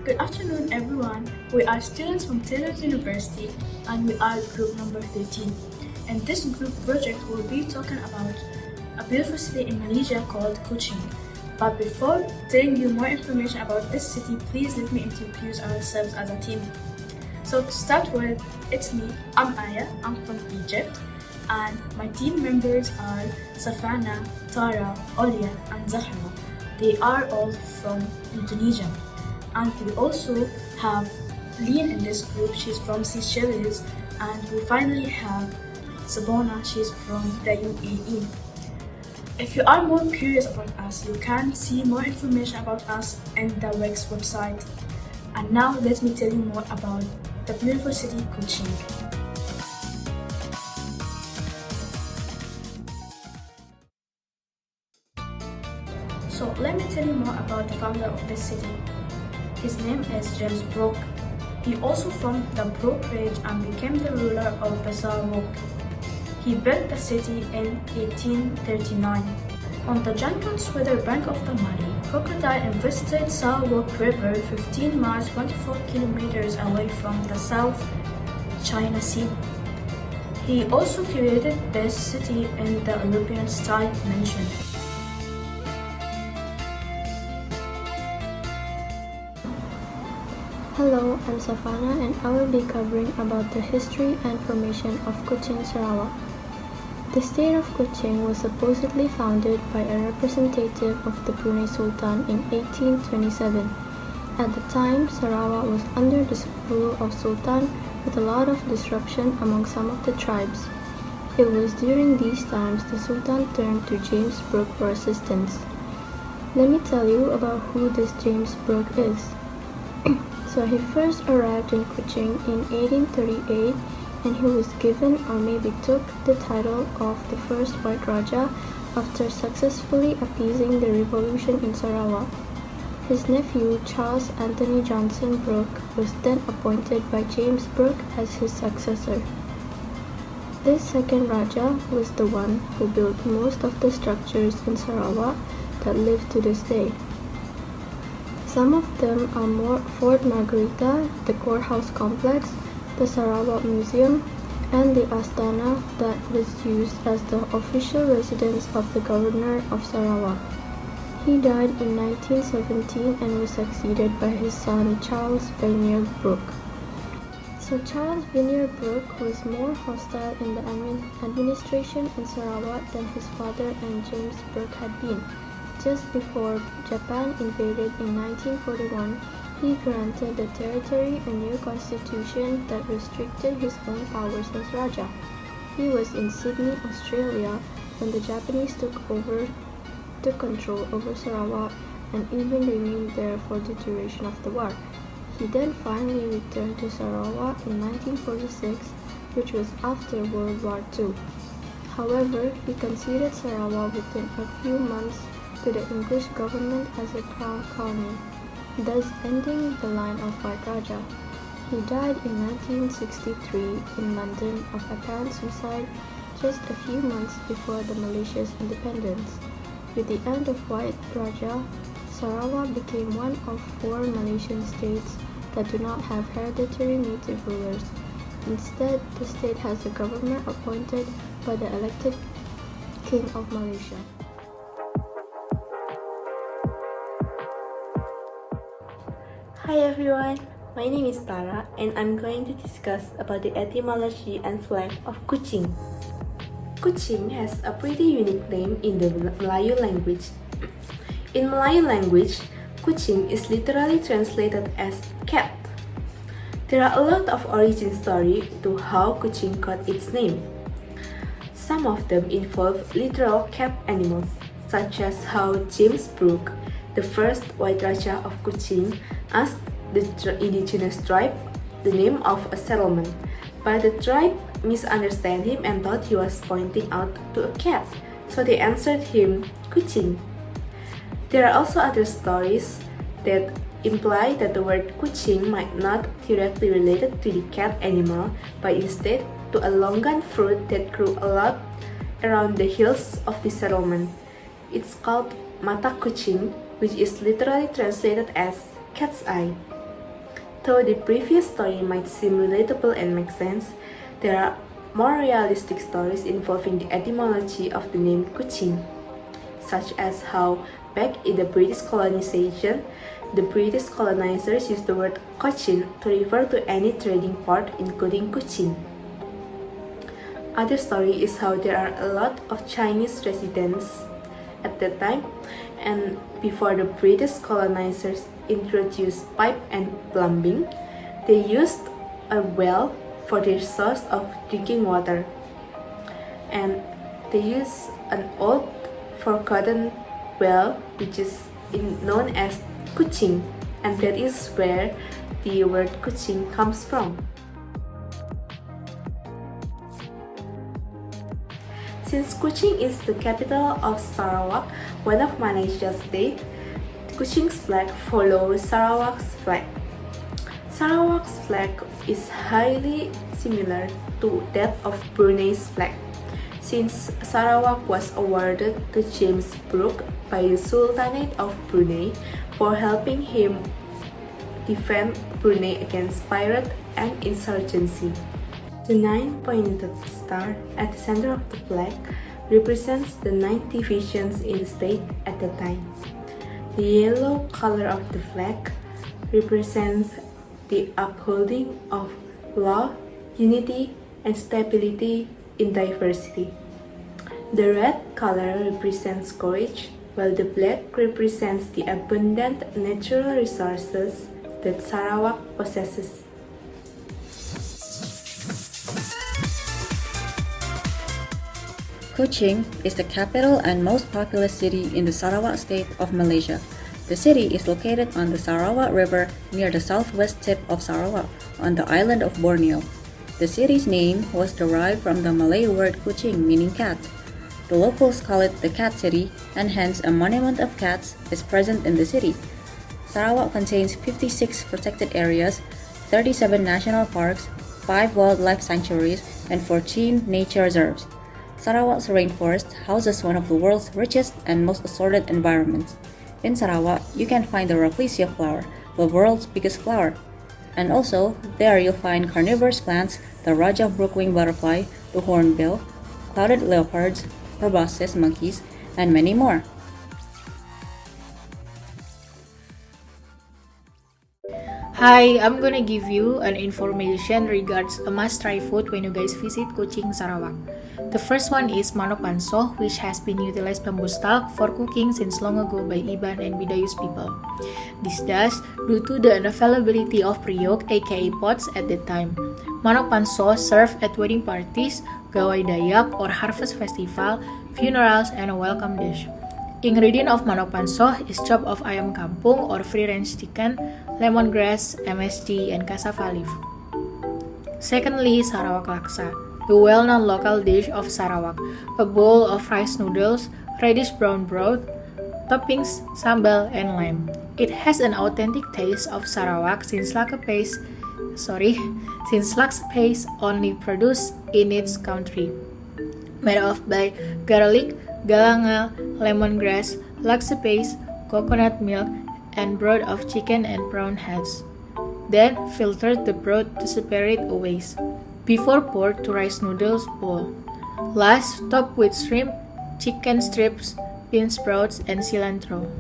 Good afternoon, everyone. We are students from Taylor's University and we are group number 13. In this group project, we'll be talking about a beautiful city in Malaysia called Kuching. But before telling you more information about this city, please let me introduce ourselves as a team. So to start with, it's me, I'm Aya, I'm from Egypt, and my team members are Safanah, Aulia, and Zahra. They are all from Indonesia. And we also have Lynn in this group, she's from Seychelles, and we finally have Sabrina, she's from the UAE. If you are more curious about us, you can see more information about us in the WEX website. And now let me tell you more about the beautiful city Kuching. So let me tell you more about the founder of this city. His name is James Brooke. He also formed the Brooke Ridge and became the ruler of the Salwa. He built the city in 1839. On the gentle sweater bank of the Mali, crocodile infested Salwa River 15 miles 24 kilometers away from the South China Sea. He also created this city in the European style mentioned. Hello, I'm Safanah and I will be covering about the history and formation of Kuching, Sarawak. The state of Kuching was supposedly founded by a representative of the Brunei Sultan in 1827. At the time, Sarawak was under the rule of Sultan with a lot of disruption among some of the tribes. It was during these times the Sultan turned to James Brooke for assistance. Let me tell you about who this James Brooke is. So he first arrived in Kuching in 1838 and he was given or maybe took the title of the first White Raja after successfully appeasing the revolution in Sarawak. His nephew Charles Anthony Johnson Brooke was then appointed by James Brooke as his successor. This second Raja was the one who built most of the structures in Sarawak that live to this day. Some of them are Fort Margarita, the courthouse complex, the Sarawak Museum, and the Astana that was used as the official residence of the Governor of Sarawak. He died in 1917 and was succeeded by his son Charles Vernier Brooke. So Charles Vernier Brooke was more hostile in the administration in Sarawak than his father and James Brooke had been. Just before Japan invaded in 1941, he granted the territory a new constitution that restricted his own powers as Raja. He was in Sydney, Australia, when the Japanese took control over Sarawak and even remained there for the duration of the war. He then finally returned to Sarawak in 1946, which was after World War II. However, he conceded Sarawak within a few months to the English government as a crown colony, thus ending the line of White Raja. He died in 1963 in London of apparent suicide just a few months before the Malaysia's independence. With the end of White Raja, Sarawak became one of 4 Malaysian states that do not have hereditary native rulers. Instead, the state has a government appointed by the elected King of Malaysia. Hi everyone, my name is Tara and I'm going to discuss about the etymology and slang of Kuching. Kuching has a pretty unique name in the Melayu language. In Melayu language, Kuching is literally translated as cat. There are a lot of origin stories to how Kuching got its name. Some of them involve literal cat animals, such as how James Brooke, the first White Raja of Kuching, asked the indigenous tribe the name of a settlement, but the tribe misunderstood him and thought he was pointing out to a cat, so they answered him Kuching. There are also other stories that imply that the word Kuching might not directly related to the cat animal, but instead to a longan fruit that grew a lot around the hills of the settlement. It's called mata kucing, which is literally translated as cat's eye. Though the previous story might seem relatable and make sense, there are more realistic stories involving the etymology of the name Kuching, such as how back in the British colonization, the British colonizers used the word Cochin to refer to any trading port, including Kuching. Other story is how there are a lot of Chinese residents at that time, and before the British colonizers introduced pipe and plumbing, they used a well for their source of drinking water, and they use an old forgotten well which is known as Kuching, and that is where the word Kuching comes from. Since Kuching is the capital of Sarawak, one of Malaysia's states, Kuching's flag follows Sarawak's flag. Sarawak's flag is highly similar to that of Brunei's flag, since Sarawak was awarded to James Brooke by the Sultanate of Brunei for helping him defend Brunei against pirate and insurgency. The 9-pointed star at the center of the flag represents the 9 divisions in the state at the time. The yellow color of the flag represents the upholding of law, unity, and stability in diversity. The red color represents courage, while the black represents the abundant natural resources that Sarawak possesses. Kuching is the capital and most populous city in the Sarawak state of Malaysia. The city is located on the Sarawak River near the southwest tip of Sarawak, on the island of Borneo. The city's name was derived from the Malay word kucing, meaning cat. The locals call it the Cat City, and hence a monument of cats is present in the city. Sarawak contains 56 protected areas, 37 national parks, 5 wildlife sanctuaries, and 14 nature reserves. Sarawak's rainforest houses one of the world's richest and most assorted environments. In Sarawak, you can find the rafflesia flower, the world's biggest flower. And also, there you'll find carnivorous plants, the Raja brookwing butterfly, the hornbill, clouded leopards, proboscis monkeys, and many more. Hi, I'm gonna give you an information regards a must-try food when you guys visit Kuching, Sarawak. The first one is manok pansoh, which has been utilized bamboo stalk for cooking since long ago by Iban and Bidayus people. This does due to the unavailability of periuk aka pots at that time. Manok pansoh served at wedding parties, gawai dayak or harvest festival, funerals, and a welcome dish. Ingredient of manok pansoh is chop of ayam kampung or free range chicken, lemongrass, MSG, and cassava leaf. Secondly, Sarawak laksa, the well-known local dish of Sarawak, a bowl of rice noodles, reddish brown broth, toppings, sambal, and lime. It has an authentic taste of Sarawak since laksa paste only produced in its country. Made of by garlic, galangal, lemongrass, laksa paste, coconut milk, and broth of chicken and prawn heads. Then filter the broth to separate waste. Before poured to rice noodles bowl. Last, top with shrimp, chicken strips, bean sprouts, and cilantro.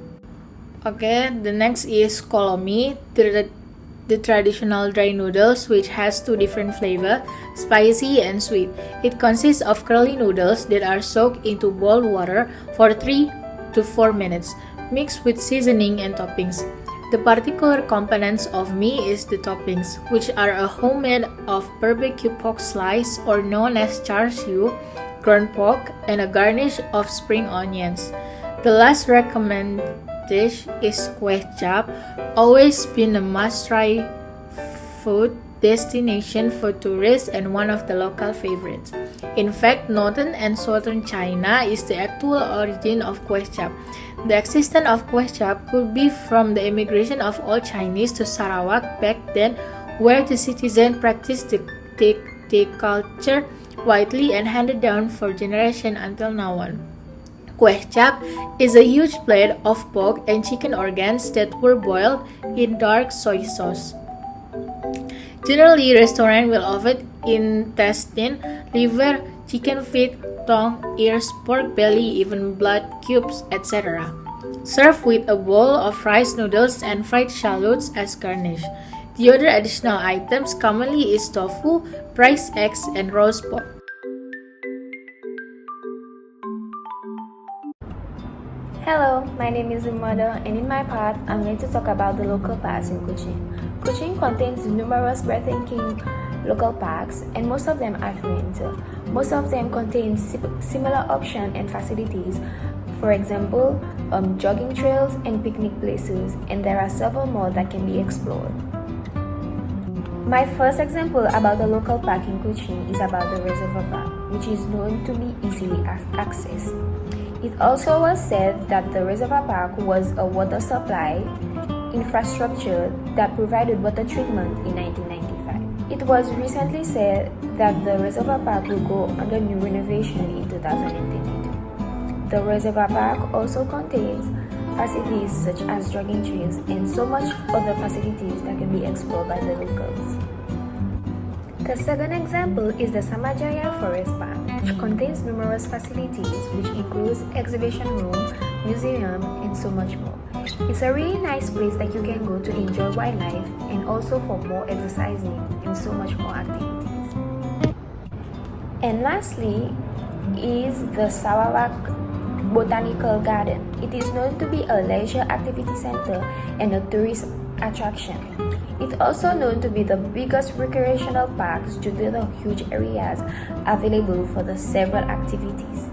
Okay, the next is kolomi, the traditional dry noodles which has 2 different flavors, spicy and sweet. It consists of curly noodles that are soaked into boiled water for 3 to 4 minutes, mixed with seasoning and toppings. The particular components of meat is the toppings, which are a homemade of barbecue pork slice or known as char siu, ground pork, and a garnish of spring onions. The last recommended dish is kueh chap, always been a must-try food destination for tourists and one of the local favorites. In fact, northern and southern China is the actual origin of kueh chap. The existence of kueh chap could be from the immigration of all Chinese to Sarawak back then, where the citizens practiced the culture widely and handed down for generations until now on. Kueh chap is a huge plate of pork and chicken organs that were boiled in dark soy sauce. Generally, restaurant will offer intestine, liver, chicken feet, tongue, ears, pork belly, even blood cubes, etc. Serve with a bowl of rice noodles and fried shallots as garnish. The other additional items commonly is tofu, braised eggs, and roast pork. Hello, my name is Lynn Mondon, and in my part, I'm going to talk about the local parks in Kuching. Kuching contains numerous breathtaking local parks, and most of them are free enter. Most of them contain similar options and facilities. For example, jogging trails and picnic places, and there are several more that can be explored. My first example about the local park in Kuching is about the Reservoir Park, which is known to be easily accessed. It also was said that the Reservoir Park was a water supply infrastructure that provided water treatment in 1995. It was recently said that the Reservoir Park will go under new renovation in 2022. The Reservoir Park also contains facilities such as jogging trails and so much other facilities that can be explored by the locals. The second example is the Samajaya Forest Park, which contains numerous facilities which includes exhibition room, museum, and so much more. It's a really nice place that you can go to enjoy wildlife and also for more exercising and so much more activities. And lastly is the Sarawak Botanical Garden. It is known to be a leisure activity center and a tourist attraction. It's also known to be the biggest recreational parks due to the huge areas available for the several activities.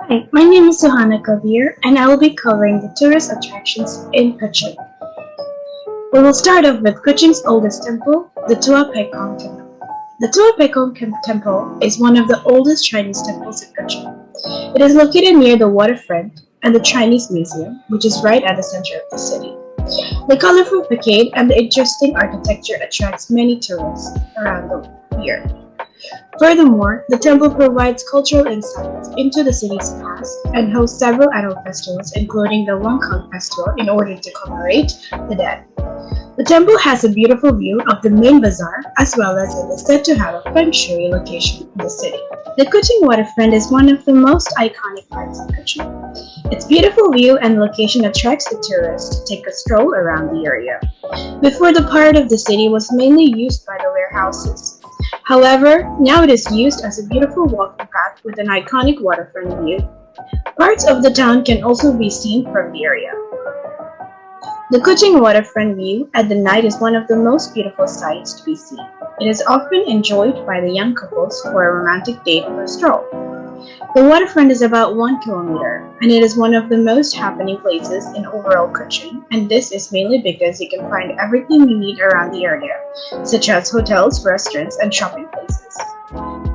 Hi, my name is Suhana Kabeer, and I will be covering the tourist attractions in Kuching. We will start off with Kuching's oldest temple, the Tua Pekong Temple. The Tua Pekong Temple is one of the oldest Chinese temples in Kuching. It is located near the waterfront and the Chinese Museum, which is right at the center of the city. The colorful facade and the interesting architecture attracts many tourists around the year. Furthermore, the temple provides cultural insights into the city's past and hosts several annual festivals, including the Wangkang Festival, in order to commemorate the dead. The temple has a beautiful view of the main bazaar, as well as it is said to have a feng shui location in the city. The Kuching waterfront is one of the most iconic parts of Kuching. Its beautiful view and location attracts the tourists to take a stroll around the area. Before, the part of the city was mainly used by the warehouses. However, now it is used as a beautiful walking path with an iconic waterfront view. Parts of the town can also be seen from the area. The Kuching waterfront view at the night is one of the most beautiful sights to be seen. It is often enjoyed by the young couples for a romantic date or a stroll. The waterfront is about 1 kilometer, and it is one of the most happening places in overall Kuching, and this is mainly because you can find everything you need around the area, such as hotels, restaurants, and shopping places.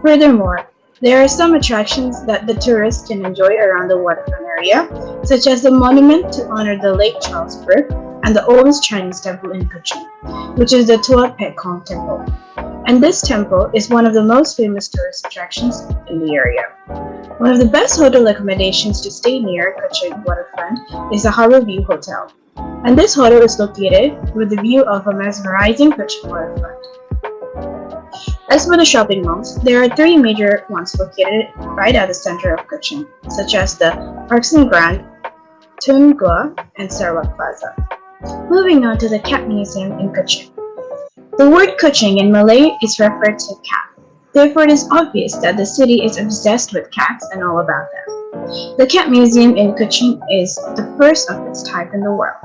Furthermore, there are some attractions that the tourists can enjoy around the waterfront area, such as the monument to honor the late Charles Brook and the oldest Chinese temple in Kuching, which is the Tua Pekong Temple. And this temple is one of the most famous tourist attractions in the area. One of the best hotel accommodations to stay near Kuching waterfront is the Harbor View Hotel. And this hotel is located with the view of a mesmerizing Kuching waterfront. As for the shopping malls, there are 3 major ones located right at the center of Kuching, such as the Parks and Grand, Tun Gua, and Sarawak Plaza. Moving on to the Cat Museum in Kuching. The word Kuching in Malay is referred to cat. Therefore, it is obvious that the city is obsessed with cats and all about them. The Cat Museum in Kuching is the first of its type in the world.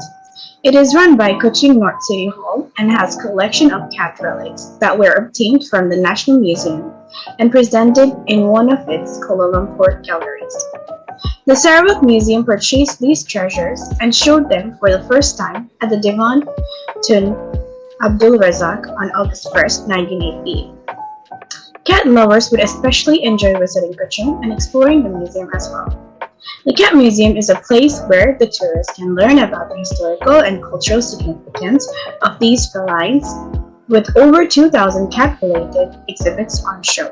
It is run by Kuching North City Hall and has a collection of cat relics that were obtained from the National Museum and presented in one of its Kuala Lumpur galleries. The Sarawak Museum purchased these treasures and showed them for the first time at the Divan Tun Abdul Razak on August 1st, 1988. Cat lovers would especially enjoy visiting Kuching and exploring the museum as well. The Cat Museum is a place where the tourists can learn about the historical and cultural significance of these felines, with over 2,000 cat-related exhibits on show.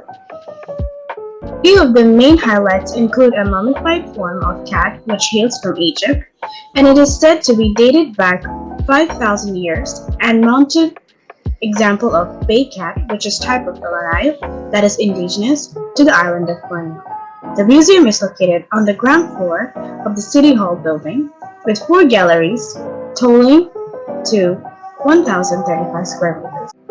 Few of the main highlights include a mummified form of cat which hails from Egypt, and it is said to be dated back 5,000 years and mounted example of bay cat, which is type of alive that is indigenous to the island of Borneo. The museum is located on the ground floor of the City Hall building with 4 galleries totaling to 1,035 square meters.